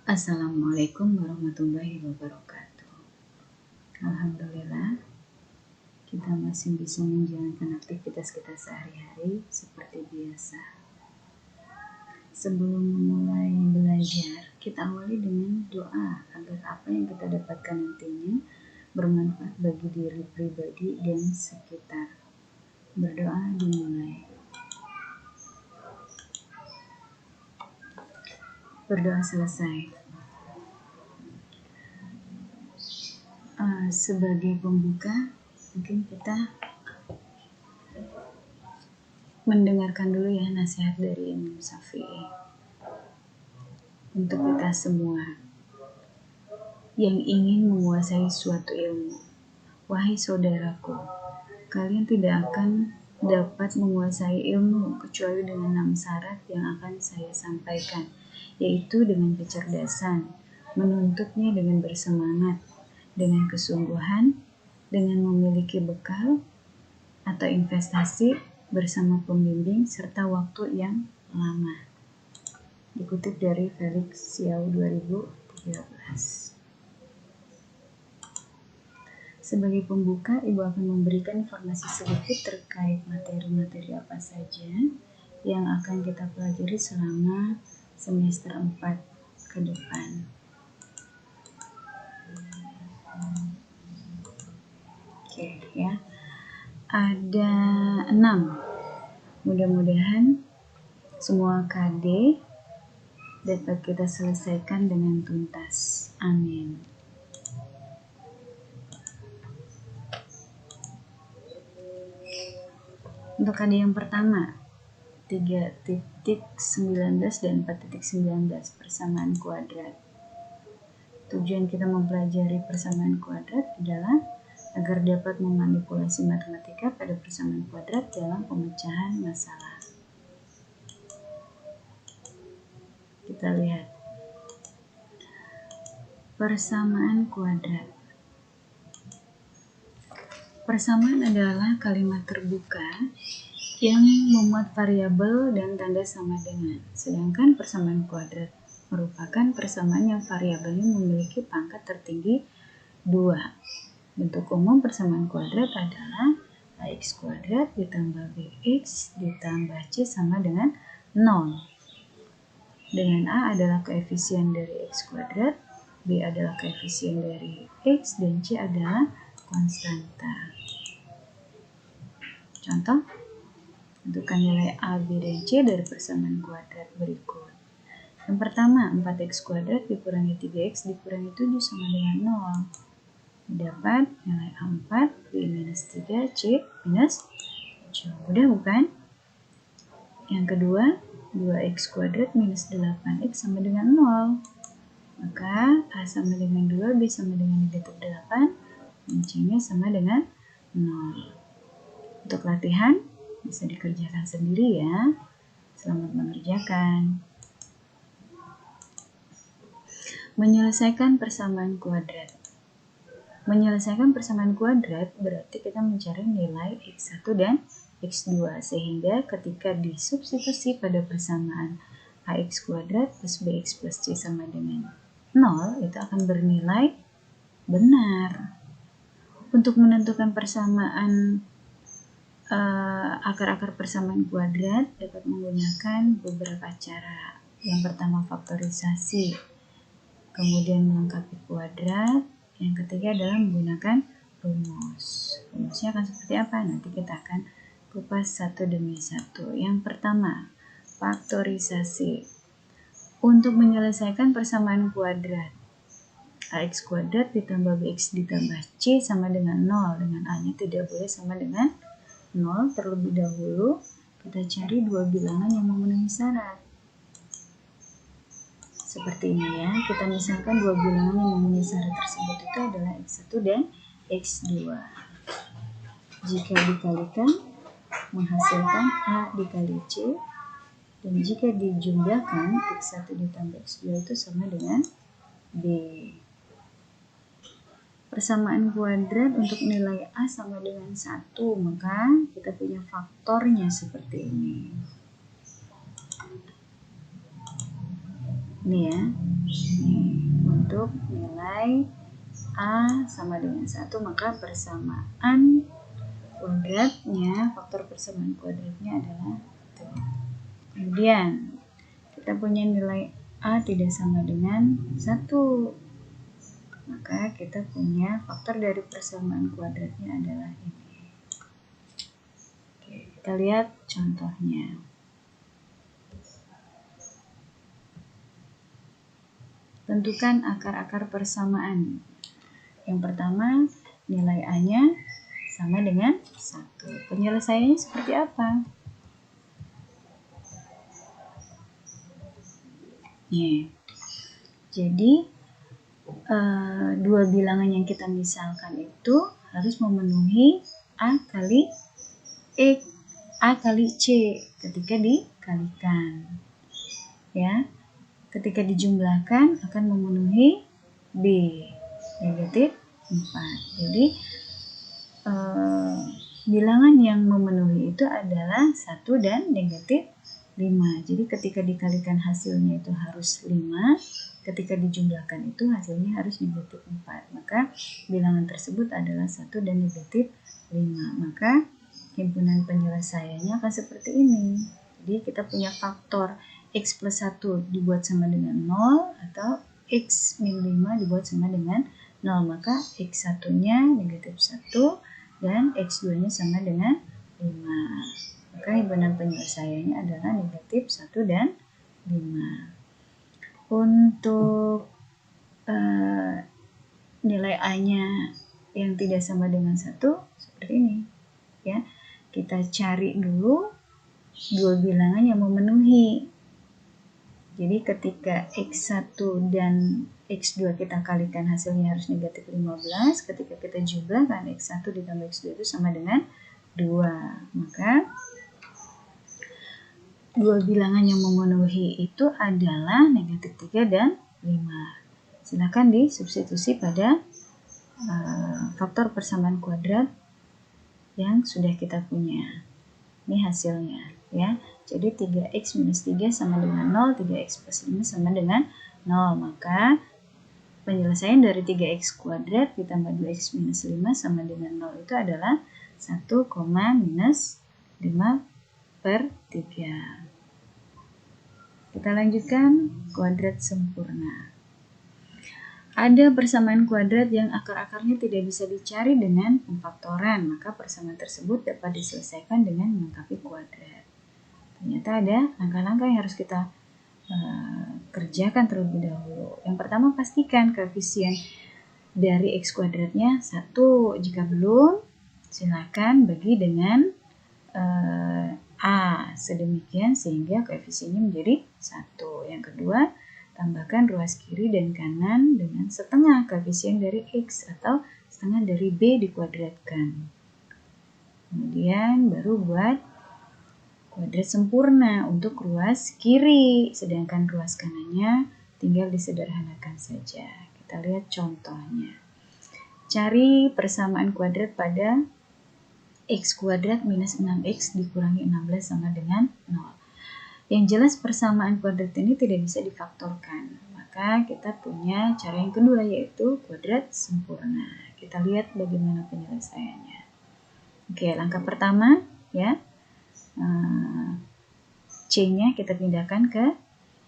Assalamualaikum warahmatullahi wabarakatuh. Alhamdulillah, kita masih bisa menjalankan aktivitas kita sehari-hari seperti biasa. Sebelum memulai belajar, kita awali dengan doa agar apa yang kita dapatkan nantinya bermanfaat bagi diri pribadi dan sekitar. Berdoa dimulai. Berdoa selesai. Sebagai pembuka, mungkin kita mendengarkan dulu ya nasihat dari Imam Syafi'i untuk kita semua yang ingin menguasai suatu ilmu. Wahai saudaraku, kalian tidak akan dapat menguasai ilmu kecuali dengan 6 syarat yang akan saya sampaikan, yaitu dengan kecerdasan, menuntutnya dengan bersemangat, dengan kesungguhan, dengan memiliki bekal atau investasi bersama pembimbing, serta waktu yang lama. Dikutip dari Felix Xiao 2013. Sebagai pembuka, Ibu akan memberikan informasi sedikit terkait materi-materi apa saja yang akan kita pelajari selama semester 4 ke depan. Oke ya, ada 6. Mudah-mudahan semua KD dapat kita selesaikan dengan tuntas. Amin. Untuk KD yang pertama, 3.19 dan 4.19 persamaan kuadrat. Tujuan kita mempelajari persamaan kuadrat adalah agar dapat memanipulasi matematika pada persamaan kuadrat dalam pemecahan masalah. Kita lihat persamaan kuadrat. Persamaan adalah kalimat terbuka yang memuat variabel dan tanda sama dengan. Sedangkan persamaan kuadrat merupakan persamaan yang variabelnya memiliki pangkat tertinggi 2. Bentuk umum persamaan kuadrat adalah ax kuadrat ditambah bx ditambah c sama dengan 0. Dengan a adalah koefisien dari x kuadrat, b adalah koefisien dari x, dan c adalah konstanta. Contoh, tentukan nilai a, b, dan c dari persamaan kuadrat berikut. Yang pertama, 4x kuadrat dikurangi 3x dikurangi 7 sama dengan 0. Dapat nilai A4, B minus 3, C minus 7. Mudah bukan? Yang kedua, 2x kuadrat minus 8x sama dengan 0. Maka A sama dengan 2, B sama dengan negatif 8, dan C-nya sama dengan 0. Untuk latihan, bisa dikerjakan sendiri ya. Selamat mengerjakan. Menyelesaikan persamaan kuadrat. Menyelesaikan persamaan kuadrat berarti kita mencari nilai x1 dan x2, sehingga ketika disubstitusi pada persamaan ax kuadrat plus bx plus c sama dengan 0, itu akan bernilai benar. Untuk menentukan persamaan akar-akar persamaan kuadrat dapat menggunakan beberapa cara. Yang pertama, faktorisasi, kemudian melengkapi kuadrat. Yang ketiga adalah menggunakan rumus. Rumusnya akan seperti apa? Nanti kita akan kupas satu demi satu. Yang pertama, faktorisasi. Untuk menyelesaikan persamaan kuadrat, ax kuadrat ditambah bx ditambah c sama dengan 0. Dengan a-nya tidak boleh sama dengan 0. Terlebih dahulu, kita cari dua bilangan yang memenuhi syarat. Seperti ini ya, kita misalkan dua bilangan yang memenuhi syarat tersebut itu adalah x1 dan x2. Jika dikalikan, menghasilkan a dikali c, dan jika dijumlahkan, x1 ditambah x2 itu sama dengan b. Persamaan kuadrat untuk nilai a sama dengan 1, maka kita punya faktornya seperti ini. Ini ya, Untuk nilai A sama dengan 1, maka persamaan kuadratnya, faktor persamaan kuadratnya adalah 1. Kemudian kita punya nilai A tidak sama dengan 1, maka kita punya faktor dari persamaan kuadratnya adalah ini. Oke, kita lihat contohnya. Tentukan akar-akar persamaan. Yang pertama, nilai A-nya sama dengan 1. Penyelesaiannya seperti apa? Jadi, dua bilangan yang kita misalkan itu harus memenuhi A kali X, A kali C ketika dikalikan. Ya. Ketika dijumlahkan akan memenuhi B, negatif 4. Jadi bilangan yang memenuhi itu adalah 1 dan negatif 5. Jadi ketika dikalikan hasilnya itu harus 5, ketika dijumlahkan itu hasilnya harus negatif 4. Maka bilangan tersebut adalah 1 dan negatif 5. Maka himpunan penyelesaiannya akan seperti ini. Jadi kita punya faktor X plus 1 dibuat sama dengan 0 atau X min 5 dibuat sama dengan 0. Maka X1 nya negatif 1 dan X2 nya sama dengan 5. Maka himpunan penyelesaiannya adalah negatif 1 dan 5. Untuk nilai A-nya yang tidak sama dengan 1 seperti ini. Ya, kita cari dulu dua bilangan yang memenuhi. Jadi ketika X1 dan X2 kita kalikan hasilnya harus negatif 15. Ketika kita jumlahkan X1 ditambah X2 itu sama dengan 2. Maka dua bilangan yang memenuhi itu adalah negatif 3 dan 5. Silakan disubstitusi pada faktor persamaan kuadrat yang sudah kita punya. Ini hasilnya ya. Jadi 3x minus 3 sama dengan 0, 3x plus 5 sama dengan 0. Maka penyelesaian dari 3x kuadrat ditambah 2x minus 5 sama dengan 0 itu adalah 1, minus 5 per 3. Kita lanjutkan kuadrat sempurna. Ada persamaan kuadrat yang akar-akarnya tidak bisa dicari dengan pemfaktoran, maka persamaan tersebut dapat diselesaikan dengan melengkapi kuadrat. Ternyata ada langkah-langkah yang harus kita kerjakan terlebih dahulu. Yang pertama, pastikan koefisien dari X kuadratnya 1. Jika belum, silakan bagi dengan A sedemikian sehingga koefisiennya menjadi 1. Yang kedua, tambahkan ruas kiri dan kanan dengan setengah koefisien dari X atau setengah dari B dikuadratkan. Kemudian baru buat kuadrat sempurna untuk ruas kiri, sedangkan ruas kanannya tinggal disederhanakan saja. Kita lihat contohnya. Cari persamaan kuadrat pada X kuadrat minus 6X dikurangi 16 sama dengan 0. Yang jelas persamaan kuadrat ini tidak bisa difaktorkan. Maka kita punya cara yang kedua yaitu kuadrat sempurna. Kita lihat bagaimana penyelesaiannya. Oke, langkah pertama ya. C-nya kita pindahkan ke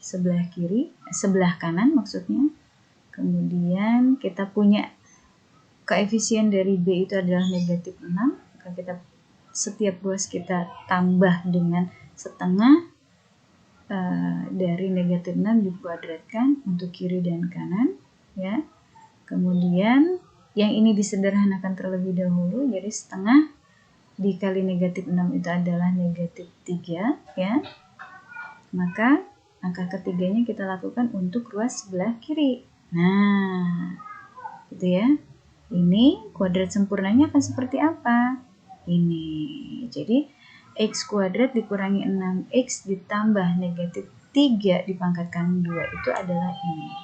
sebelah kiri, sebelah kanan maksudnya. Kemudian kita punya koefisien dari B itu adalah negatif 6. Maka kita setiap ruas kita tambah dengan setengah dari negatif 6 dikuadratkan untuk kiri dan kanan. Ya. Kemudian yang ini disederhanakan terlebih dahulu, jadi setengah dikali negatif 6 itu adalah negatif 3 ya. Maka angka ketiganya kita lakukan untuk ruas sebelah kiri. Nah, gitu ya. Ini kuadrat sempurnanya akan seperti apa? Ini. Jadi X kuadrat dikurangi 6X ditambah negatif 3 dipangkatkan 2 itu adalah ini.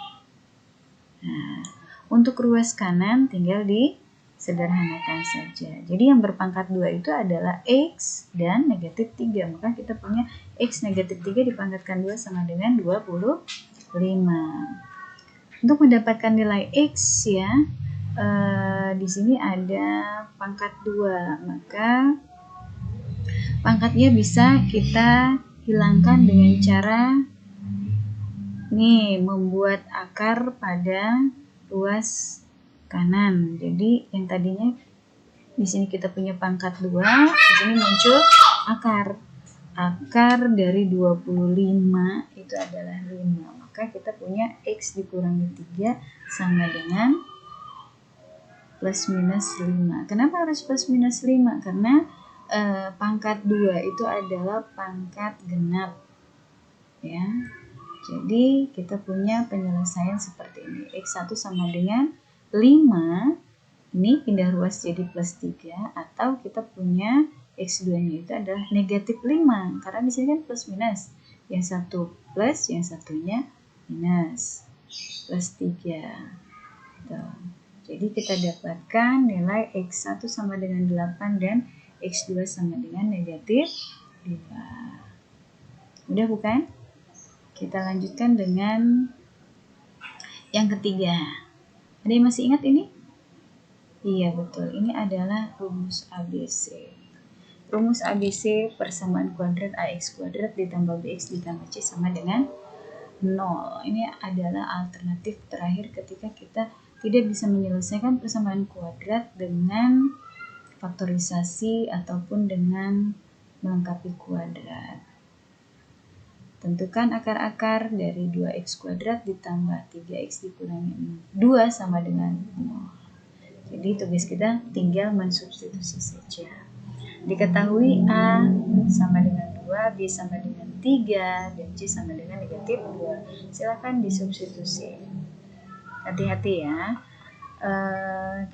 Nah, untuk ruas kanan tinggal disederhanakan saja. Jadi yang berpangkat 2 itu adalah X dan negatif 3. Maka kita punya X negatif 3 dipangkatkan 2 sama dengan 25. Untuk mendapatkan nilai X ya, di sini ada pangkat 2, maka pangkatnya bisa kita hilangkan dengan cara nih membuat akar pada ruas kanan. Jadi yang tadinya di sini kita punya pangkat 2, di sini muncul akar. Akar dari 25 itu adalah 5. Maka kita punya X dikurangi 3 sama dengan plus minus 5. Kenapa harus plus minus 5? Karena pangkat 2 itu adalah pangkat genap. Ya. Jadi kita punya penyelesaian seperti ini. X1 sama dengan 5. Ini pindah ruas jadi plus 3. Atau kita punya X2-nya itu adalah negatif 5. Karena di sini kan plus minus. Yang satu plus, yang satunya minus. Plus 3. Tuh. Jadi kita dapatkan nilai X1 sama dengan 8 dan X2 sama dengan negatif 2. Mudah bukan? Kita lanjutkan dengan yang ketiga. Ada yang masih ingat ini? Iya betul, ini adalah rumus ABC. Rumus ABC persamaan kuadrat AX kuadrat ditambah BX ditambah C sama dengan 0. Ini adalah alternatif terakhir ketika kita tidak bisa menyelesaikan persamaan kuadrat dengan faktorisasi ataupun dengan melengkapi kuadrat. Tentukan akar-akar dari 2x kuadrat ditambah 3x dikurangi 2 sama dengan 0. Jadi tugas kita tinggal mensubstitusi saja. Diketahui A sama dengan 2, B sama dengan 3, dan C sama dengan negatif 2. Silakan disubstitusi. Hati-hati ya.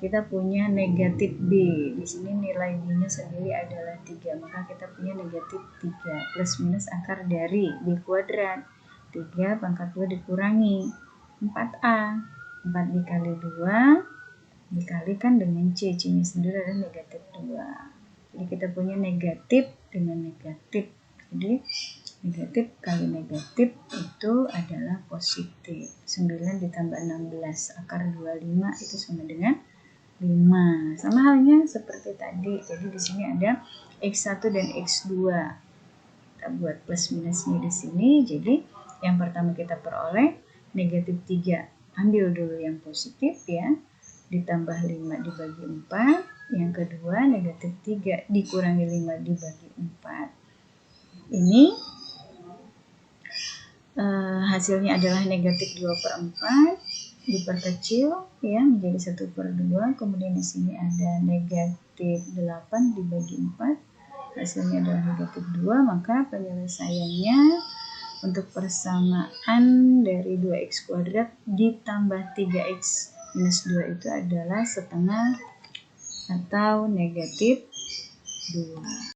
Kita punya negatif B. Di sini nilai B-nya sendiri adalah 3, maka kita punya negatif 3 plus minus akar dari B kuadrat. 3 pangkat 2 dikurangi 4A. 4 dikali 2 dikalikan dengan C. C-nya sendiri adalah negatif 2. Jadi kita punya negatif dengan negatif. Jadi negatif kali negatif itu adalah positif. 9 ditambah 16 akar 25 itu sama dengan 5. Sama halnya seperti tadi. Jadi di sini ada X1 dan X2. Kita buat plus minusnya di sini. Jadi yang pertama kita peroleh negatif 3. Ambil dulu yang positif ya. Ditambah 5 dibagi 4. Yang kedua negatif 3 dikurangi 5 dibagi 4. Ini hasilnya adalah negatif 2/4 diperkecil ya menjadi 1/2. Kemudian di sini ada negatif 8 dibagi 4. Hasilnya adalah negatif 2. Maka penyelesaiannya untuk persamaan dari 2x kuadrat ditambah 3x minus 2 itu adalah setengah atau negatif 2.